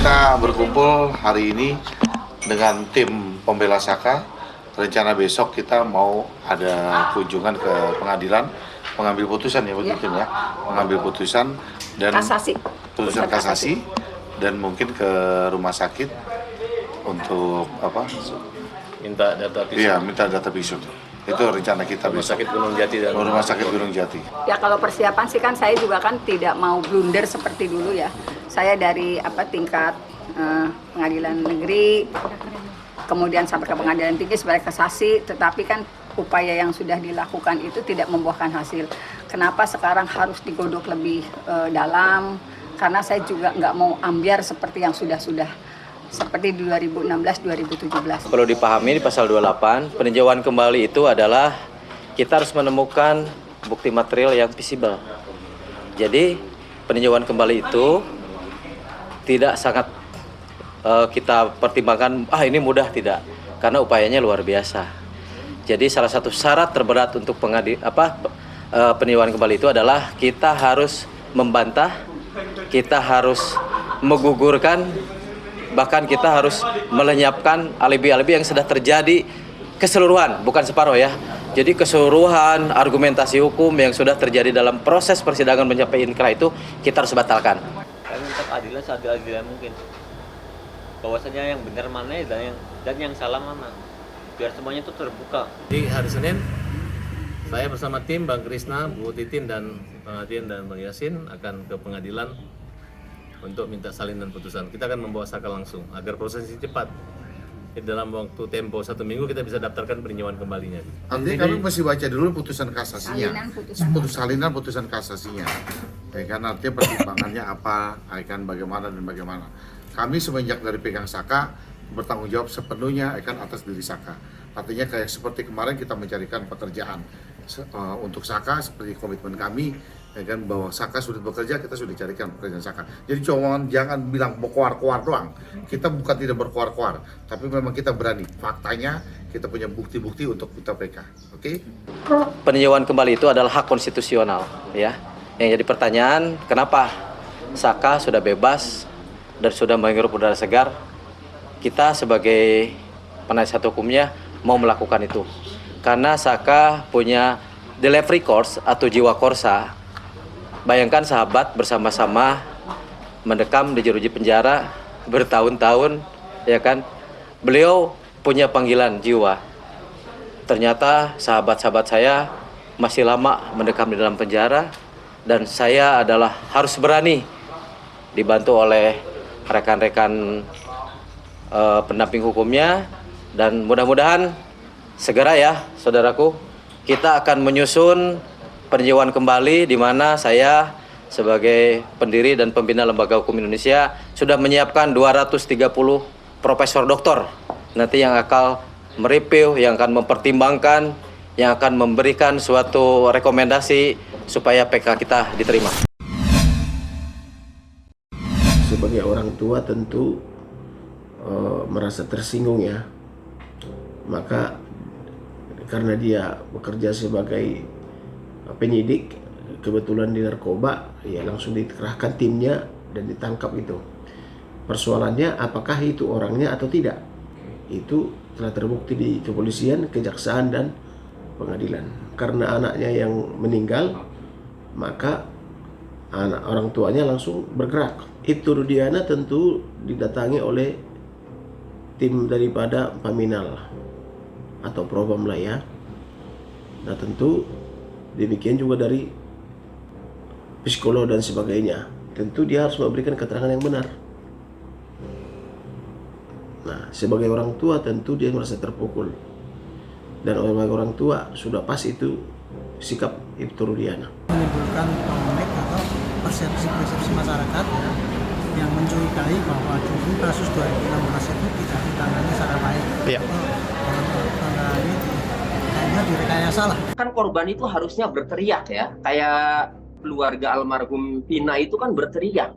kita berkumpul hari ini dengan tim pembela Saka. Rencana besok kita mau ada kunjungan ke pengadilan, mengambil putusan ya begitu ya, mengambil putusan dan putusan kasasi dan mungkin ke rumah sakit untuk apa? Minta data visum. Iya, minta data visum. Itu rencana kita Rumah besok. Sakit Gunung Jati dan Rumah Sakit Gunung Jati. Ya kalau persiapan sih kan saya juga kan tidak mau blunder seperti dulu ya. Saya dari tingkat pengadilan negeri, kemudian sampai ke pengadilan tinggi sebagai kasasi, tetapi kan upaya yang sudah dilakukan itu tidak membuahkan hasil. Kenapa sekarang harus digodok lebih dalam? Karena saya juga nggak mau ambiar seperti yang sudah-sudah. Seperti di 2016-2017. Perlu dipahami di pasal 28, peninjauan kembali itu adalah kita harus menemukan bukti material yang visible. Jadi peninjauan kembali itu tidak sangat kita pertimbangkan, ini mudah, tidak. Karena upayanya luar biasa. Jadi salah satu syarat terberat untuk peninjauan kembali itu adalah kita harus membantah, kita harus menggugurkan, bahkan kita harus melenyapkan alibi-alibi yang sudah terjadi keseluruhan, bukan separuh ya. Jadi keseluruhan argumentasi hukum yang sudah terjadi dalam proses persidangan mencapai inkrah itu kita harus batalkan. Kami minta keadilan seadil-adilnya mungkin. Bahwasanya yang benar mana dan yang salah mana. Biar semuanya itu terbuka. Di hari Senin, saya bersama tim Bang Krisna, Bu Titin dan Bang Adien dan Bang Yasin akan ke pengadilan untuk minta salinan putusan. Kita akan membawa Saka langsung agar prosesnya cepat. Dalam waktu tempo 1 minggu kita bisa daftarkan peninjauan kembalinya. Artinya kami mesti baca dulu putusan kasasinya. Salinan putusan kasasinya. Ya kan artinya pertimbangannya apa, akan bagaimana dan bagaimana. Kami semenjak dari pegang Saka bertanggung jawab sepenuhnya akan atas diri Saka. Artinya kayak seperti kemarin kita mencarikan pekerjaan untuk Saka seperti komitmen kami. Ya kan, bahwa Saka sudah bekerja, kita sudah carikan pekerjaan Saka. Jadi jangan bilang berkoar-koar doang. Kita bukan tidak berkoar-koar, tapi memang kita berani. Faktanya kita punya bukti-bukti untuk kita PK. Oke? Peninjauan kembali itu adalah hak konstitusional, ya. Yang jadi pertanyaan, kenapa Saka sudah bebas dan sudah menghirup udara segar? Kita sebagai penasihat hukumnya mau melakukan itu. Karena Saka punya delivery course atau jiwa korsa. Bayangkan sahabat bersama-sama mendekam di jeruji penjara bertahun-tahun, ya kan? Beliau punya panggilan jiwa. Ternyata sahabat-sahabat saya masih lama mendekam di dalam penjara dan saya adalah harus berani dibantu oleh rekan-rekan pendamping hukumnya dan mudah-mudahan segera ya, saudaraku, kita akan menyusun peninjauan kembali di mana saya sebagai pendiri dan pembina Lembaga Hukum Indonesia sudah menyiapkan 230 profesor doktor nanti yang akan mereview, yang akan mempertimbangkan, yang akan memberikan suatu rekomendasi supaya PK kita diterima. Sebagai orang tua tentu merasa tersinggung ya, maka karena dia bekerja sebagai penyidik kebetulan di narkoba, ya langsung dikerahkan timnya dan ditangkap itu. Persoalannya apakah itu orangnya atau tidak, itu telah terbukti di kepolisian, kejaksaan dan pengadilan. Karena anaknya yang meninggal, maka orang tuanya langsung bergerak. Ibtu Rudiana tentu didatangi oleh tim daripada Paminal atau Propam lah ya. Nah tentu demikian juga dari psikolog dan sebagainya. Tentu dia harus memberikan keterangan yang benar. Nah, sebagai orang tua tentu dia merasa terpukul. Dan sebagai orang tua sudah pas itu sikap Ibtu Rudiana. Menimbulkan polemik atau persepsi masyarakat yang mencurigai bahwa dulu kasus 2016 itu tidak ditangani secara baik. Iya. Direkayasa lah. Kan korban itu harusnya berteriak ya, kayak keluarga almarhum Vina itu kan berteriak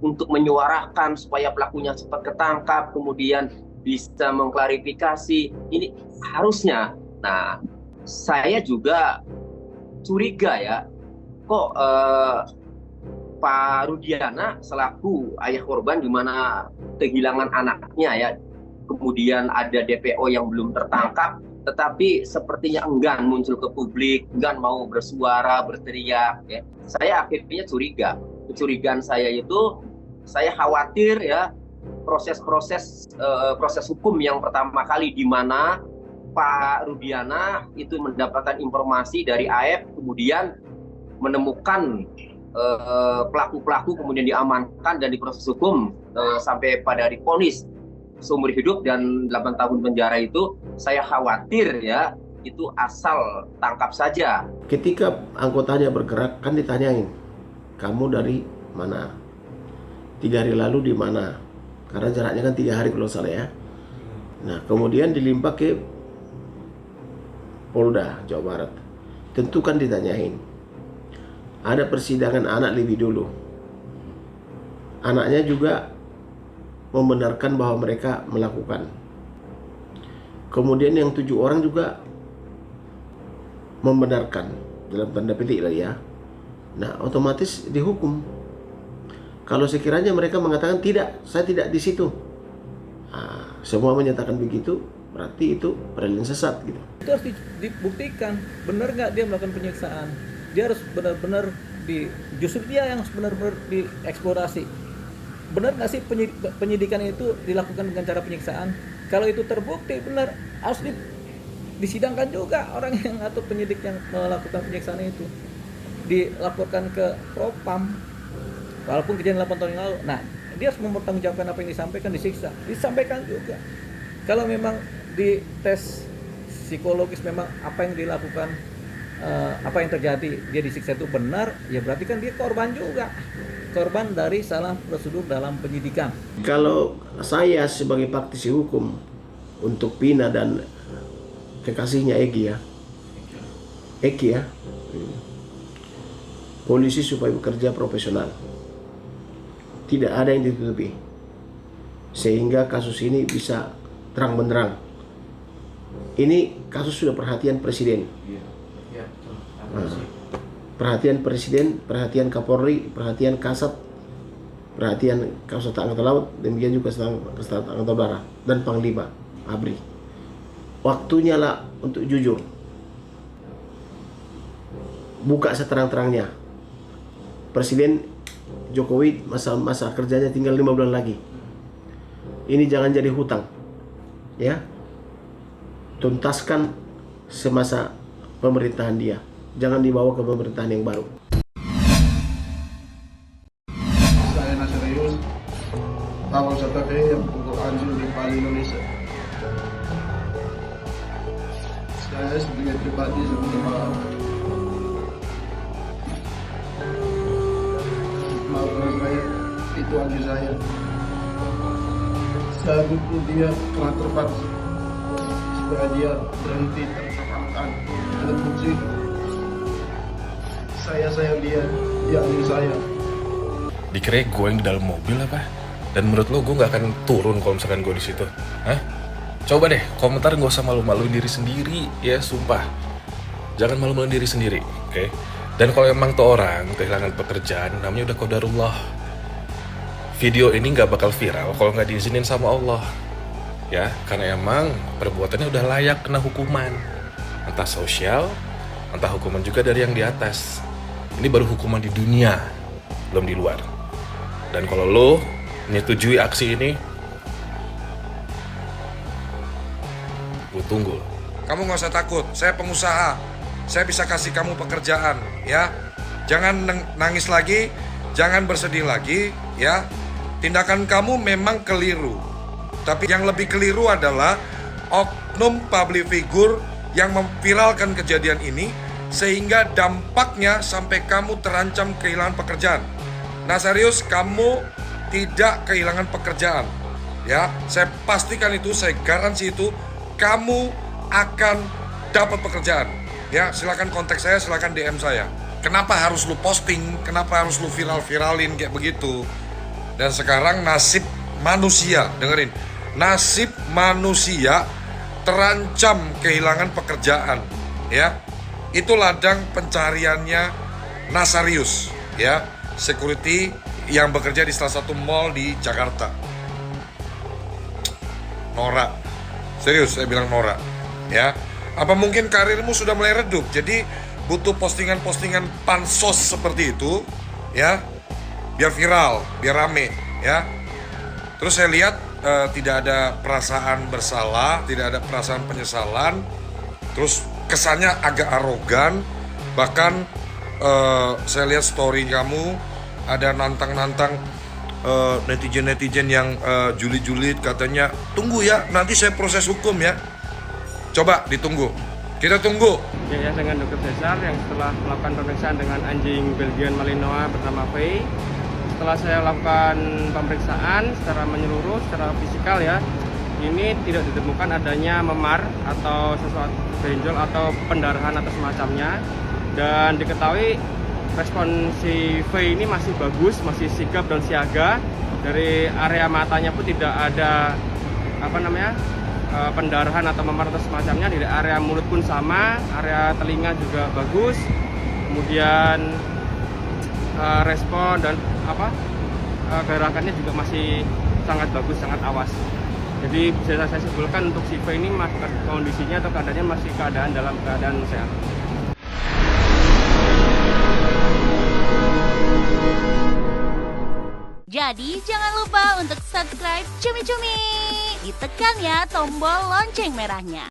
untuk menyuarakan supaya pelakunya cepat ketangkap, kemudian bisa mengklarifikasi. Ini harusnya. Nah, saya juga curiga ya, kok Pak Rudiana selaku ayah korban di mana kehilangan anaknya ya. Kemudian ada DPO yang belum tertangkap, tetapi sepertinya enggan muncul ke publik, enggan mau bersuara, berteriak. Ya. Saya akhirnya curiga. Kecurigaan saya itu, saya khawatir ya proses hukum yang pertama kali di mana Pak Rudiana itu mendapatkan informasi dari AF, kemudian menemukan pelaku-pelaku, kemudian diamankan dan diproses hukum sampai pada divonis seumur hidup dan 8 tahun penjara. Itu saya khawatir ya itu asal tangkap saja. Ketika anggotanya bergerak kan ditanyain, kamu dari mana? 3 hari lalu di mana? Karena jaraknya kan 3 hari kalau salah ya. Nah kemudian dilimpah ke Polda Jawa Barat. Tentu kan ditanyain. Ada persidangan anak lebih dulu. Anaknya juga membenarkan bahwa mereka melakukan. Kemudian yang 7 orang juga membenarkan dalam tanda petik lah ya. Nah otomatis dihukum. Kalau sekiranya mereka mengatakan tidak, saya tidak di situ. Nah, semua menyatakan begitu, berarti itu peradilan sesat gitu. Itu harus dibuktikan benar nggak dia melakukan penyiksaan. Dia harus benar-benar justru dia yang benar-benar dieksplorasi. Benar nggak sih penyidikan itu dilakukan dengan cara penyiksaan? Kalau itu terbukti benar, harus disidangkan juga orang yang atau penyidik yang melakukan penyiksaan itu. Dilaporkan ke Propam, walaupun kejadian 8 tahun yang lalu. Nah, dia harus mempertanggungjawabkan apa yang disampaikan, disampaikan juga. Kalau memang di tes psikologis memang apa yang dilakukan, apa yang terjadi, dia disiksa itu benar, ya berarti kan dia korban juga. Korban dari salah prosedur dalam penyidikan. Kalau saya sebagai praktisi hukum untuk Pina dan kekasihnya Eki ya, polisi supaya bekerja profesional, tidak ada yang ditutupi, sehingga kasus ini bisa terang benderang. Ini kasus sudah perhatian Presiden. Perhatian Presiden, perhatian Kapolri, perhatian Kasat, perhatian Kasat Angkatan Laut, demikian juga Kasat Angkatan Udara dan Panglima ABRI. Waktunya lah untuk jujur, buka seterang-terangnya. Presiden Jokowi masa kerjanya tinggal 5 bulan lagi. Ini jangan jadi hutang, ya. Tuntaskan semasa pemerintahan dia. Jangan dibawa ke pemerintahan yang baru. Saya Nasarius, Tawang Satake yang untuk Anjing di Bali, Indonesia. Saya sebagai pribadi sebagai maafkan saya, itu Anjing saya. Saya butuh dia telah terpaksa supaya dia berhenti terkekangkan dengan fungsi. Saya sayang dia Anjing saya. Dikira gue yang di dalam mobil apa? Dan menurut lo gue gak akan turun kalau misalkan gue di situ? Hah? Coba deh komentar, gak usah malu-maluin diri sendiri ya, sumpah. Jangan malu-maluin diri sendiri, oke? Dan kalau emang tuh orang kehilangan pekerjaan, namanya udah qadarullah. Video ini gak bakal viral kalau gak diizinin sama Allah, ya, karena emang perbuatannya udah layak kena hukuman, entah sosial, entah hukuman juga dari yang di atas. Ini baru hukuman di dunia, belum di luar. Dan kalau lo menyetujui aksi ini, gue tunggu. Kamu gak usah takut, saya pengusaha. Saya bisa kasih kamu pekerjaan, ya. Jangan nangis lagi, jangan bersedih lagi, ya. Tindakan kamu memang keliru. Tapi yang lebih keliru adalah oknum public figure yang memviralkan kejadian ini, sehingga dampaknya sampai kamu terancam kehilangan pekerjaan. Nah serius, kamu tidak kehilangan pekerjaan, ya. Saya pastikan itu, saya garansi itu, kamu akan dapat pekerjaan. Ya, silakan kontak saya, silakan DM saya. Kenapa harus lu posting? Kenapa harus lu viral-viralin kayak begitu? Dan sekarang nasib manusia, dengerin, nasib manusia terancam kehilangan pekerjaan, ya. Itu ladang pencariannya Nasarius, ya. security yang bekerja di salah satu mall di Jakarta. Norak. Serius, saya bilang norak. Ya. Apa mungkin karirmu sudah mulai redup? Jadi butuh postingan-postingan pansos seperti itu, ya. Biar viral, biar rame, ya. Terus saya lihat tidak ada perasaan bersalah, tidak ada perasaan penyesalan. Terus kesannya agak arogan. Bahkan saya lihat story kamu ada nantang-nantang netizen-netizen yang julid-julid, katanya tunggu ya, nanti saya proses hukum ya. Coba ditunggu, kita tunggu. Ya, dengan dokter Cesar yang setelah melakukan pemeriksaan dengan anjing Belgian Malinois bernama Faye. Setelah saya lakukan pemeriksaan secara menyeluruh, secara fisikal ya, ini tidak ditemukan adanya memar atau sesuatu benjol atau pendarahan atau semacamnya. Dan diketahui respon si V ini masih bagus, masih sigap dan siaga. Dari area matanya pun tidak ada pendarahan atau memar atau semacamnya. Di area mulut pun sama, area telinga juga bagus. Kemudian respon dan gerakannya juga masih sangat bagus, sangat awas. Jadi bisa saya simpulkan untuk si V ini kondisinya atau keadaannya masih dalam keadaan sehat. Jadi jangan lupa untuk subscribe Cumi Cumi. Ditekan ya tombol lonceng merahnya.